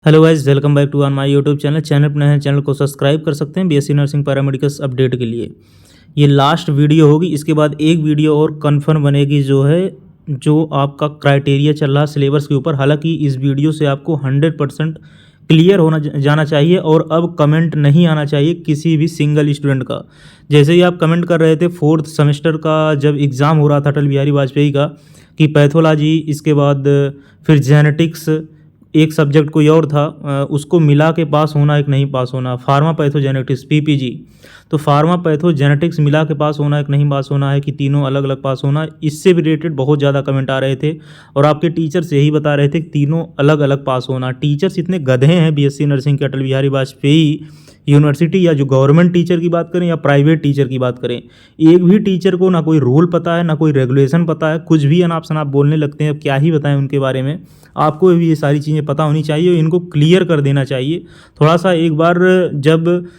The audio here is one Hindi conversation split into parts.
Hello guys, welcome back to on my YouTube channel पर नए हैं, चैनल को सब्सक्राइब कर सकते हैं बीएससी नर्सिंग पैरामेडिकल्स अपडेट के लिए। ये लास्ट वीडियो होगी, इसके बाद एक वीडियो और कंफर्म बनेगी जो आपका क्राइटेरिया चल रहा है सिलेबस के ऊपर। हालांकि इस वीडियो से आपको 100% क्लियर होना जाना चाहिए और अब कमेंट नहीं आना चाहिए किसी भी सिंगल स्टूडेंट का। जैसे ही आप कमेंट कर रहे थे 4th सेमेस्टर का जब एग्ज़ाम हो रहा था अटल बिहारी वाजपेयी का, कि पैथोलॉजी, इसके बाद फिर जेनेटिक्स, एक सब्जेक्ट कोई और था, उसको मिला के पास होना एक नहीं पास होना, फार्मा पैथोजेनेटिक्स पीपीजी, तो फार्मा पैथोजेनेटिक्स मिला के पास होना एक नहीं पास होना है कि तीनों अलग अलग पास होना। इससे भी रिलेटेड बहुत ज़्यादा कमेंट आ रहे थे और आपके टीचर्स यही बता रहे थे कि तीनों अलग अलग पास होना। टीचर्स इतने गधे हैं बीएससी नर्सिंग के अटल बिहारी वाजपेयी यूनिवर्सिटी, या जो गवर्नमेंट टीचर की बात करें या प्राइवेट टीचर की बात करें, एक भी टीचर को ना कोई रूल पता है ना कोई रेगुलेशन पता है, कुछ भी अनाप शनाप बोलने लगते हैं। अब क्या ही बताएं उनके बारे में, आपको भी ये सारी चीज़ें पता होनी चाहिए और इनको क्लियर कर देना चाहिए। थोड़ा सा एक बार जब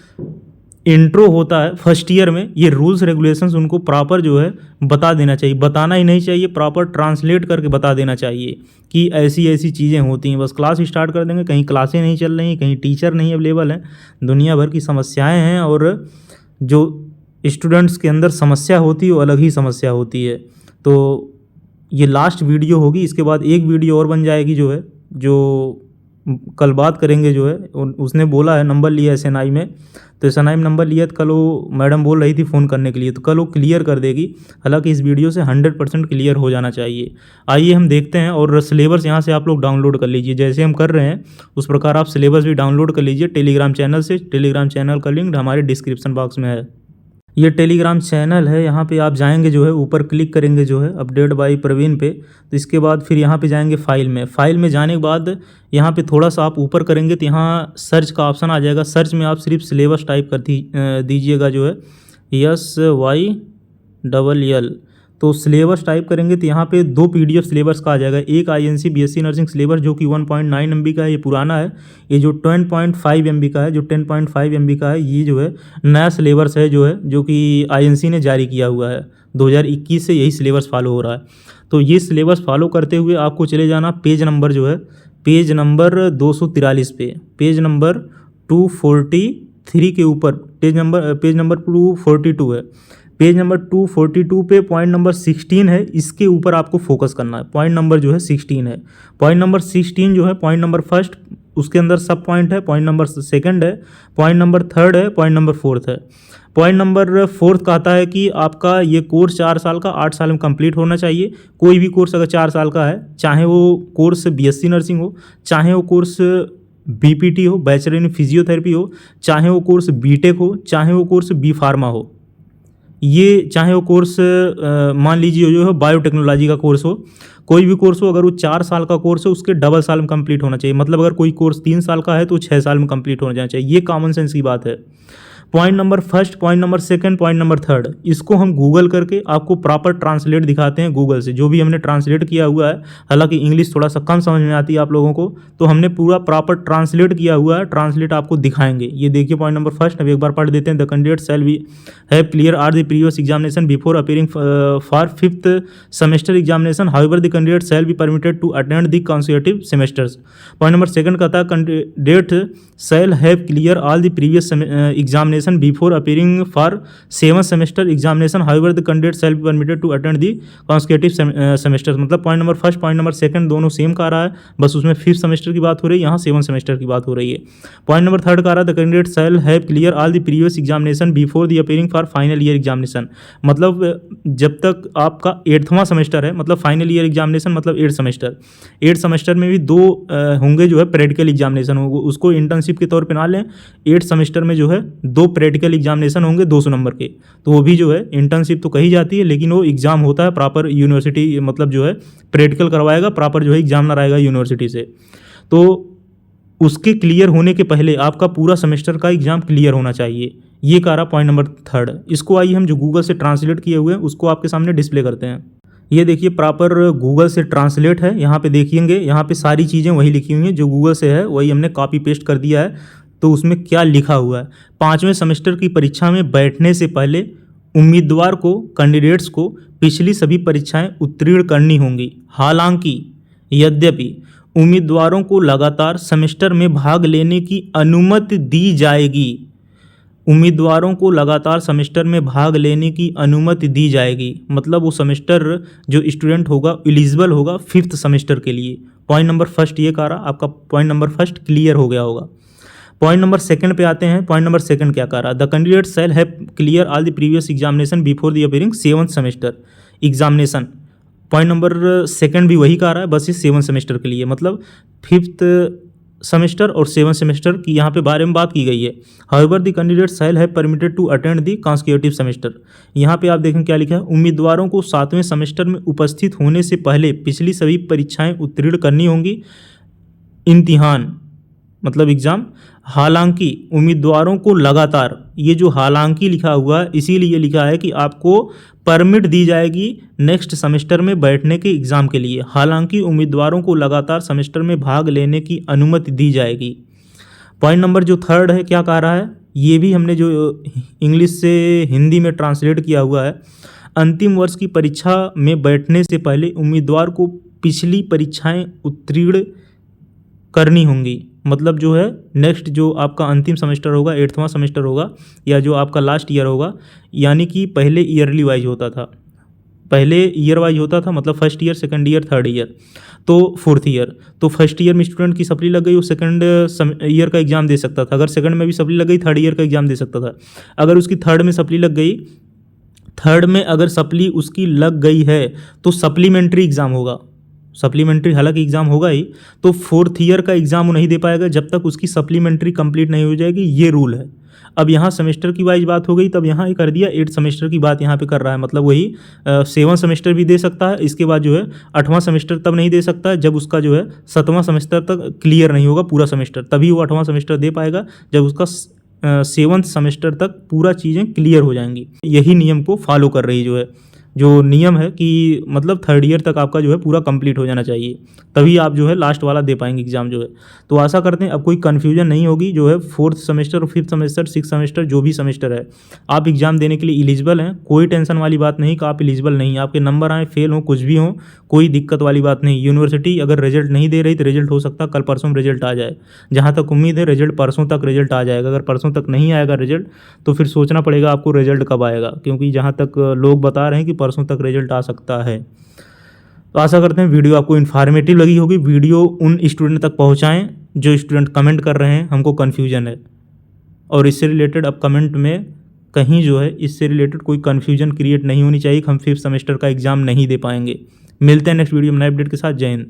इंट्रो होता है फर्स्ट ईयर में, ये रूल्स रेगुलेशंस उनको प्रॉपर जो है बता देना चाहिए। बताना ही नहीं चाहिए, प्रॉपर ट्रांसलेट करके बता देना चाहिए कि ऐसी ऐसी चीज़ें होती हैं। बस क्लास स्टार्ट कर देंगे, कहीं क्लासें नहीं चल रही, कहीं टीचर नहीं अवेलेबल हैं, दुनिया भर की समस्याएं हैं और जो स्टूडेंट्स के अंदर समस्या होती है वो अलग ही समस्या होती है। तो ये लास्ट वीडियो होगी, इसके बाद एक वीडियो और बन जाएगी जो कल बात करेंगे। जो है उसने बोला है, नंबर लिया एसएनआई में, तो एसएनआई में नंबर लिया, तो कल वो मैडम बोल रही थी फ़ोन करने के लिए, तो कल वो क्लियर कर देगी। हालांकि इस वीडियो से 100% क्लियर हो जाना चाहिए। आइए हम देखते हैं, और सिलेबस यहाँ से आप लोग डाउनलोड कर लीजिए, जैसे हम कर रहे हैं उस प्रकार आप सिलेबस भी डाउनलोड कर लीजिए टेलीग्राम चैनल से। टेलीग्राम चैनल का लिंक हमारे डिस्क्रिप्शन बॉक्स में है। ये टेलीग्राम चैनल है, यहाँ पे आप जाएंगे जो है ऊपर क्लिक करेंगे जो है अपडेट बाय प्रवीण पे, तो इसके बाद फिर यहाँ पे जाएंगे फाइल में जाने के बाद यहाँ पे थोड़ा सा आप ऊपर करेंगे तो यहाँ सर्च का ऑप्शन आ जाएगा। सर्च में आप सिर्फ सिलेबस टाइप कर दीजिएगा जो है SYLL, तो सिलेबस टाइप करेंगे तो यहाँ पे 2 PDF सिलेबस का आ जाएगा। एक INC बीएससी नर्सिंग सिलेबस जो कि 1.9 MB का है, ये पुराना है। ये जो 10.5 MB का है, जो 10.5 MB का है, ये जो है नया सिलेबस है जो कि INC ने जारी किया हुआ है। 2021 से यही सिलेबस फॉलो हो रहा है। तो ये सिलेबस फॉलो करते हुए आपको चले जाना पेज नंबर 243 पे, पेज नंबर 243 के ऊपर पेज नंबर 242 है। पेज नंबर 242 पे पॉइंट नंबर 16 है, इसके ऊपर आपको फोकस करना है। पॉइंट नंबर जो है 16 है। पॉइंट नंबर 16 जो है पॉइंट नंबर फर्स्ट, उसके अंदर सब पॉइंट है। पॉइंट नंबर सेकंड है, पॉइंट नंबर थर्ड है, पॉइंट नंबर फोर्थ है। पॉइंट नंबर फोर्थ कहता है कि आपका ये कोर्स 4 साल का 8 साल में कंप्लीट होना चाहिए। कोई भी कोर्स अगर 4 साल का है, चाहे वो कोर्स बीएससी नर्सिंग हो, चाहे वो कोर्स BPT हो, बैचलर इन फिजियोथेरेपी हो, चाहे वो कोर्स BTech हो, चाहे वो कोर्स B फार्मा हो, ये चाहे वो कोर्स मान लीजिए जो है बायोटेक्नोलॉजी का कोर्स हो, कोई भी कोर्स हो, अगर वो 4 साल का कोर्स है उसके डबल साल में कंप्लीट होना चाहिए। मतलब अगर कोई कोर्स 3 साल का है तो 6 साल में कंप्लीट होना चाहिए। ये कॉमन सेंस की बात है। Point number first, point number second, point number third, इसको हम गूगल करके आपको प्रॉपर ट्रांसलेट दिखाते हैं गूगल से, जो भी हमने ट्रांसलेट किया हुआ है। हालांकि इंग्लिश थोड़ा सा कम समझ में आती है आप लोगों को, तो हमने पूरा प्रॉपर ट्रांसलेट किया हुआ है, ट्रांसलेट आपको दिखाएंगे। ये देखिए पॉइंट नंबर फर्स्ट, अब एक बार पढ़ देते हैं। The candidate shall be have clear are the previous examination before appearing for 5th semester examination, however the candidate shall be permitted to attend the consecutive semesters. Point number second कहता है candidate shall have clear all the previous examination before appearing for 7th semester examination, however the candidate shall be permitted to attend the consecutive semesters। मतलब point number first, point number second दोनों सेम का रहा है, बस उसमें 5th सेमेस्टर की बात हो रही है, यहाँ 7th सेमेस्टर की बात हो रही है। पॉइंट नंबर थर्ड का रहा है the candidate shall have clear all the previous examination before the appearing for final year examination. मतलब जब तक आपका 8वां सेमेस्टर है, मतलब फाइनल ईयर एग्जामिनेशन मतलब 8th सेमेस्टर में भी 2 होंगे जो है प्रैक्टिकल एग्जामिनेशन होंगे, उसको इंटर्नशिप के तौर पर ना लें। 8th सेमेस्टर में जो है 2 प्रैक्टिकल एग्जामिनेशन होंगे 200 नंबर के, तो वो भी जो है इंटर्नशिप तो कही जाती है, लेकिन वो एग्जाम होता है प्रॉपर यूनिवर्सिटी, मतलब जो है प्रैक्टिकल करवाएगा, प्रॉपर जो है एग्जामिनर आएगा यूनिवर्सिटी से। तो उसके क्लियर होने के पहले आपका पूरा सेमेस्टर का एग्जाम क्लियर होना चाहिए। ये कह रहा पॉइंट नंबर थर्ड। इसको आइए हम जो गूगल से ट्रांसलेट किए हुए हैं उसको आपके सामने डिस्प्ले करते हैं। ये देखिए प्रॉपर गूगल से ट्रांसलेट है। यहाँ पे देखिएंगे, यहाँ पे सारी चीज़ें वही लिखी हुई हैं जो गूगल से है, वही हमने कॉपी पेस्ट कर दिया है। तो उसमें क्या लिखा हुआ है, 5वें सेमेस्टर की परीक्षा में बैठने से पहले उम्मीदवार को, कैंडिडेट्स को पिछली सभी परीक्षाएं उत्तीर्ण करनी होंगी। हालांकि यद्यपि उम्मीदवारों को लगातार सेमेस्टर में भाग लेने की अनुमति दी जाएगी। उम्मीदवारों को लगातार सेमेस्टर में भाग लेने की अनुमति दी जाएगी, मतलब वो सेमेस्टर जो स्टूडेंट होगा एलिजिबल होगा 5th सेमेस्टर के लिए। पॉइंट नंबर फर्स्ट ये कह रहा, आपका पॉइंट नंबर फर्स्ट क्लियर हो गया होगा। पॉइंट नंबर सेकंड पे आते हैं। पॉइंट नंबर सेकंड क्या कह रहा है? The candidate shall have clear all the previous examination before the appearing 7th semester examination. Point number second भी वही कह रहा है, बस ये 7th सेमेस्टर के लिए, मतलब 5th सेमेस्टर और 7th सेमेस्टर की यहाँ पे बारे में बात की गई है। However the candidate shall have permitted to attend the consecutive semester. यहाँ पे आप देखें क्या लिखा है, उम्मीदवारों को 7वें सेमेस्टर में उपस्थित होने से पहले पिछली सभी परीक्षाएं उत्तीर्ण करनी होंगी। इम्तिहान मतलब एग्ज़ाम। हालांकि उम्मीदवारों को लगातार, ये जो हालांकि लिखा हुआ है इसीलिए लिखा है कि आपको परमिट दी जाएगी नेक्स्ट सेमेस्टर में बैठने के एग्ज़ाम के लिए। हालांकि उम्मीदवारों को लगातार सेमेस्टर में भाग लेने की अनुमति दी जाएगी। पॉइंट नंबर जो थर्ड है क्या कह रहा है, ये भी हमने जो इंग्लिश से हिंदी में ट्रांसलेट किया हुआ है। अंतिम वर्ष की परीक्षा में बैठने से पहले उम्मीदवार को पिछली परीक्षाएं उत्तीर्ण करनी होंगी। मतलब जो है नेक्स्ट जो आपका अंतिम सेमेस्टर होगा, 8वां सेमेस्टर होगा या जो आपका लास्ट ईयर होगा, यानी कि पहले ईयरली वाइज होता था, पहले ईयर वाइज होता था, मतलब first year, second year, third year, तो 4th ईयर। तो फर्स्ट ईयर में स्टूडेंट की सप्ली लग गई, वो सेकंड ईयर का एग्जाम दे सकता था। अगर सेकंड में भी सप्ली लग गई, थर्ड ईयर का एग्जाम दे सकता था। अगर उसकी थर्ड में सप्ली लग गई, थर्ड में अगर सप्ली उसकी लग गई है तो सप्लीमेंट्री एग्ज़ाम होगा। सप्लीमेंट्री हालांकि एग्ज़ाम होगा ही, तो 4th ईयर का एग्ज़ाम वो नहीं दे पाएगा जब तक उसकी सप्लीमेंट्री कंप्लीट नहीं हो जाएगी, ये रूल है। अब यहाँ सेमेस्टर की वाइज बात हो गई, तब यहाँ ये कर दिया 8th सेमेस्टर की बात यहाँ पे कर रहा है, मतलब वही 7वां सेमेस्टर भी दे सकता है। इसके बाद जो है 8वां सेमेस्टर तब नहीं दे सकता है जब उसका जो है 7वां सेमेस्टर तक क्लियर नहीं होगा पूरा सेमेस्टर, तभी वो 8वां सेमेस्टर दे पाएगा जब उसका 7th सेमेस्टर तक पूरा चीज़ें क्लियर हो जाएंगी। यही नियम को फॉलो कर रही जो नियम है कि मतलब 3rd ईयर तक आपका जो है पूरा कंप्लीट हो जाना चाहिए, तभी आप जो है लास्ट वाला दे पाएंगे एग्ज़ाम जो है। तो आशा करते हैं अब कोई कन्फ्यूजन नहीं होगी। जो है 4th semester, 5th semester, 6th semester, जो भी सेमेस्टर है आप एग्ज़ाम देने के लिए एलिजिबल हैं। कोई टेंशन वाली बात नहीं कि आप एलिजिबल नहीं, आपके नंबर आए, फेल हो, कुछ भी हो, कोई दिक्कत वाली बात नहीं। यूनिवर्सिटी अगर रिजल्ट नहीं दे रही तो रिजल्ट हो सकता है कल परसों में रिजल्ट आ जाए। जहाँ तक उम्मीद है रिजल्ट परसों तक रिजल्ट आ जाएगा। अगर परसों तक नहीं आएगा रिजल्ट तो फिर सोचना पड़ेगा आपको रिजल्ट कब आएगा, क्योंकि जहाँ तक लोग बता रहे हैं कि परसों तक रिजल्ट आ सकता है। तो आशा करते हैं वीडियो आपको इन्फॉर्मेटिव लगी होगी। वीडियो उन स्टूडेंट तक पहुंचाएं जो स्टूडेंट कमेंट कर रहे हैं हमको कन्फ्यूजन है, और इससे रिलेटेड अब कमेंट में कहीं जो है इससे रिलेटेड कोई कन्फ्यूजन क्रिएट नहीं होनी चाहिए कि हम 5th सेमेस्टर का एग्ज़ाम नहीं दे पाएंगे। मिलते हैं नेक्स्ट वीडियो में नए अपडेट के साथ। जय हिंद।